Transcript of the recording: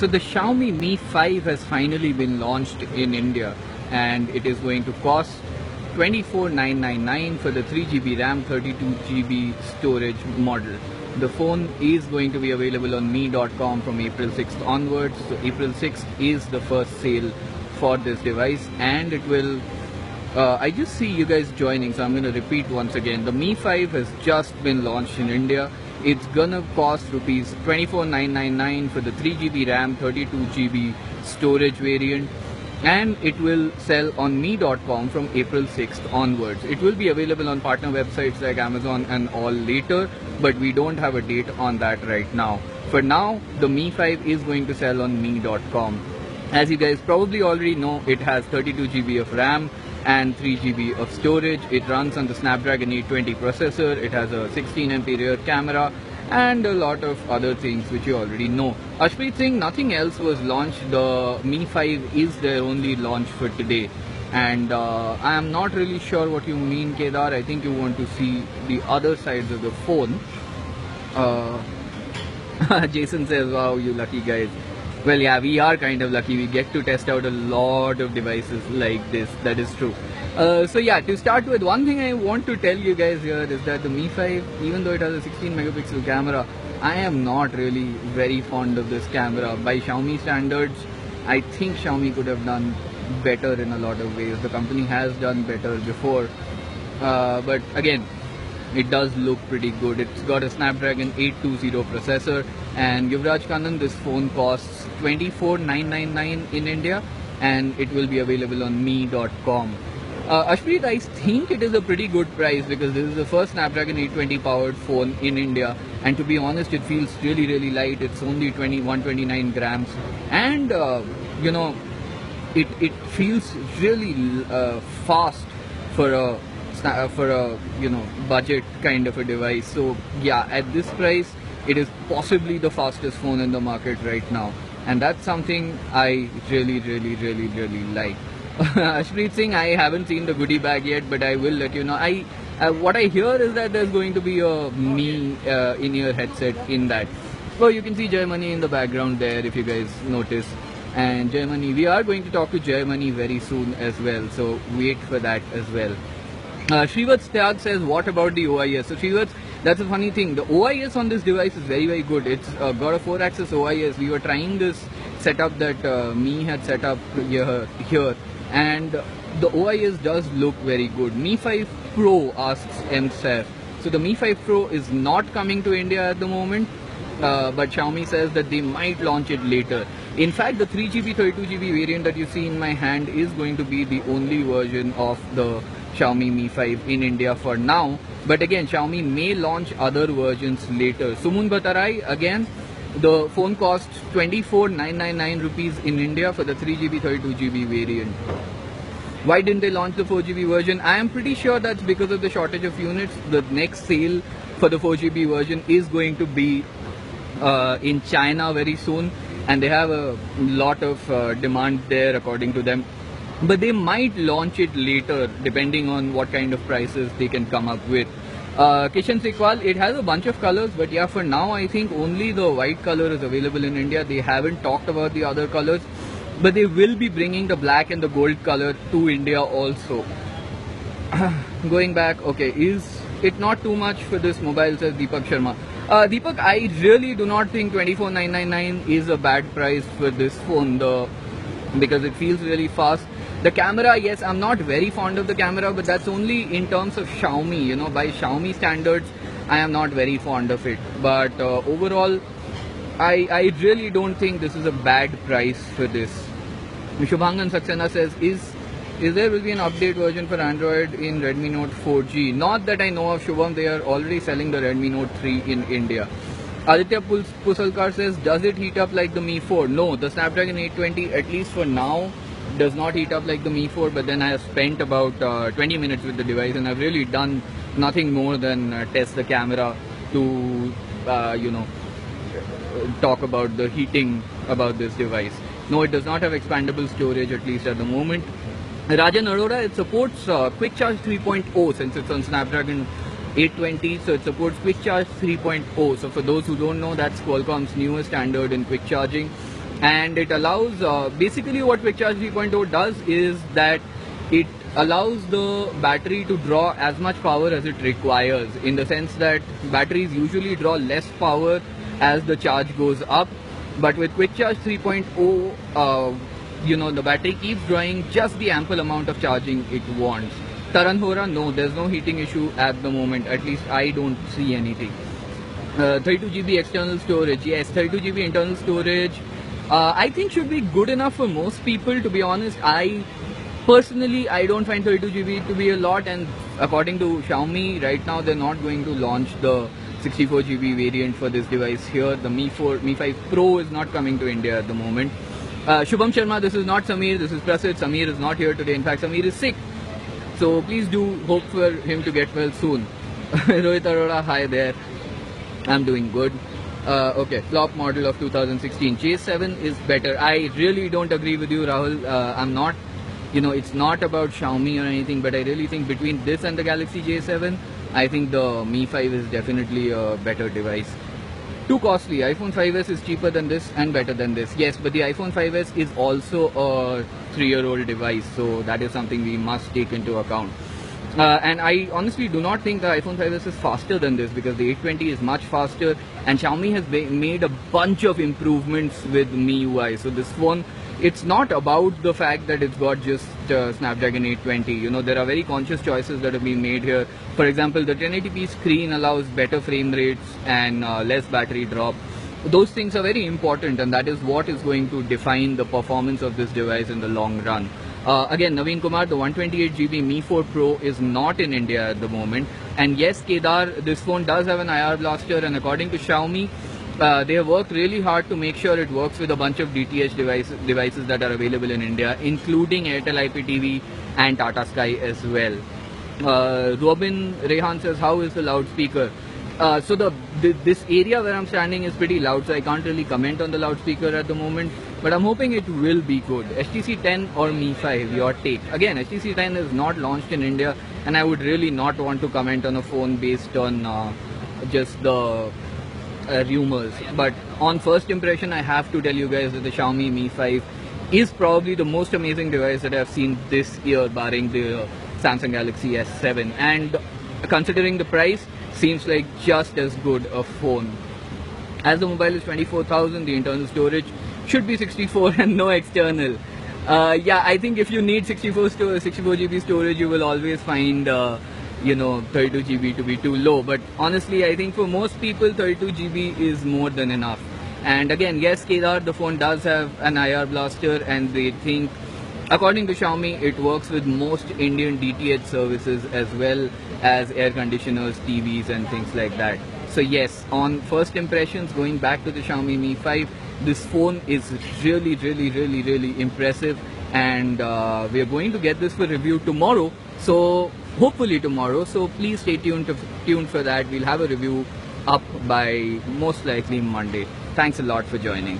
So the Xiaomi Mi 5 has finally been launched in India, and it is going to cost 24,999 for the 3GB RAM, 32GB storage model. The phone is going to be available on mi.com from April 6th onwards. So April 6th is the first sale for this device, and it will I just see you guys joining, so I'm going to repeat once again. The Mi 5 has just been launched in India. It's gonna cost rupees 24,999 for the 3GB RAM, 32GB storage variant, and it will sell on mi.com from April 6th onwards. It will be available on partner websites like Amazon and all later, but we don't have a date on that right now. For now, the Mi 5 is going to sell on mi.com. As you guys probably already know, it has 32GB of RAM and 3GB of storage. It runs on the Snapdragon 820 processor. It has a 16MP rear camera and a lot of other things which you already know. Ashpreet Singh, nothing else was launched. The Mi 5 is their only launch for today, and I am not really sure what you mean, Kedar. I think you want to see the other sides of the phone. Jason says, wow, you lucky guys. Well, yeah, we are kind of lucky. We get to test out a lot of devices like this. That is true. So yeah, to start with, one thing I want to tell you guys here is that the Mi 5, even though it has a 16 megapixel camera, I am not really very fond of this camera. By Xiaomi standards, I think Xiaomi could have done better in a lot of ways. The company has done better before. But again, it does look pretty good. It's got a Snapdragon 820 processor, and Yuvraj Kannan, this phone costs 24,999 in India, and it will be available on mi.com. Ashpreet, I think it is a pretty good price because this is the first Snapdragon 820 powered phone in India, and to be honest, it feels really light. It's only 129 grams, and you know, it feels really fast for a budget kind of a device. So yeah, at this price, it is possibly the fastest phone in the market right now, and that's something I really like. Ashpreet Singh, I haven't seen the goodie bag yet, but I will let you know. What I hear is that there's going to be a Mi in-ear headset in that. So you can see Jay Money in the background there if you guys notice. And Jay Money, we are going to talk to Jay Money very soon as well, so wait for that as well. Shrivats Tyag says, what about the OIS? So Shrivats, that's a funny thing. The OIS on this device is very good. It's got a 4-axis OIS. We were trying this setup that Mi had set up here, and the OIS does look very good. Mi 5 Pro, asks MSF. So the Mi 5 Pro is not coming to India at the moment, but Xiaomi says that they might launch it later. In fact, the 3GB, 32GB variant that you see in my hand is going to be the only version of the Xiaomi Mi 5 in India for now. But again, Xiaomi may launch other versions later. Sumun Batarai, again, the phone costs 24,999 rupees in India for the 3GB, 32GB variant. Why didn't they launch the 4GB version? I am pretty sure that's because of the shortage of units. The next sale for the 4GB version is going to be in China very soon, and they have a lot of demand there according to them. But they might launch it later depending on what kind of prices they can come up with. Kishan Sekwal, it has a bunch of colors, but yeah, for now I think only the white color is available in India. They haven't talked about the other colors, but they will be bringing the black and the gold color to India also. Going back, okay, is it not too much for this mobile, says Deepak Sharma. Deepak, I really do not think 24,999 is a bad price for this phone, because it feels really fast. The camera, yes, I'm not very fond of the camera, but that's only in terms of Xiaomi. You know, by Xiaomi standards, I am not very fond of it. But overall, I really don't think this is a bad price for this. Shubhangan Saxena says, is there will be an update version for Android in Redmi Note 4G? Not that I know of, Shubham. They are already selling the Redmi Note 3 in India. Aditya Pusalkar says, does it heat up like the Mi 4? No, the Snapdragon 820, at least for now, does not heat up like the Mi 4, but then I have spent about 20 minutes with the device, and I've really done nothing more than test the camera to, talk about the heating about this device. No, it does not have expandable storage, at least at the moment. Rajan Arora, it supports Quick Charge 3.0 since it's on Snapdragon 820, so it supports Quick Charge 3.0. So for those who don't know, that's Qualcomm's newest standard in quick charging. and it allows basically what Quick Charge 3.0 does is that it allows the battery to draw as much power as it requires, in the sense that batteries usually draw less power as the charge goes up, but with Quick Charge 3.0 the battery keeps drawing just the ample amount of charging it wants. Taran ho raha? No, there's no heating issue at the moment, at least I don't see anything. 32 GB external storage, yes, 32 GB internal storage I think should be good enough for most people, to be honest. Personally, I don't find 32 GB to be a lot, and according to Xiaomi, right now they're not going to launch the 64 GB variant for this device here. The Mi 5 Pro is not coming to India at the moment. Shubham Sharma, this is not Samir, this is Prasid. Samir is not here today. In fact, Samir is sick. So please do hope for him to get well soon. Rohit Arora, hi there. I'm doing good. Okay, flop model of 2016. J7 is better. I really don't agree with you, Rahul. I'm not, it's not about Xiaomi or anything, but I really think between this and the Galaxy J7, I think the Mi 5 is definitely a better device. Too costly. iPhone 5s is cheaper than this and better than this. Yes, but the iPhone 5s is also a 3-year-old device, so that is something we must take into account. And I honestly do not think the iPhone 5s is faster than this, because the 820 is much faster, and Xiaomi has made a bunch of improvements with MIUI. So this phone, it's not about the fact that it's got just Snapdragon 820. There are very conscious choices that have been made here. For example, the 1080p screen allows better frame rates and less battery drop. Those things are very important, and that is what is going to define the performance of this device in the long run. Again, Naveen Kumar, the 128 GB Mi 4 Pro is not in India at the moment. And yes, Kedar, this phone does have an IR blaster, and according to Xiaomi, they have worked really hard to make sure it works with a bunch of DTH devices that are available in India, including Airtel IPTV and Tata Sky as well. Robin Rehan says, how is the loudspeaker? So this area where I'm standing is pretty loud, so I can't really comment on the loudspeaker at the moment, but I'm hoping it will be good. HTC 10 or Mi 5, your take? Again, HTC 10 is not launched in India, and I would really not want to comment on a phone based on just the rumors. But on first impression, I have to tell you guys that the Xiaomi Mi 5 is probably the most amazing device that I've seen this year, barring the Samsung Galaxy S7. And considering the price, seems like just as good a phone. As the mobile is 24,000, the internal storage should be 64 and no external. Yeah, I think if you need 64 GB storage, you will always find 32 GB to be too low. But honestly, I think for most people, 32 GB is more than enough. And again, yes, Kedar, the phone does have an IR blaster, and they think, according to Xiaomi, it works with most Indian DTH services as well as air conditioners, TVs and things like that. So yes, on first impressions, going back to the Xiaomi Mi 5, this phone is really, really, really, really impressive, and we are going to get this for review tomorrow. So hopefully tomorrow. So please stay tuned for that. We'll have a review up by most likely Monday. Thanks a lot for joining.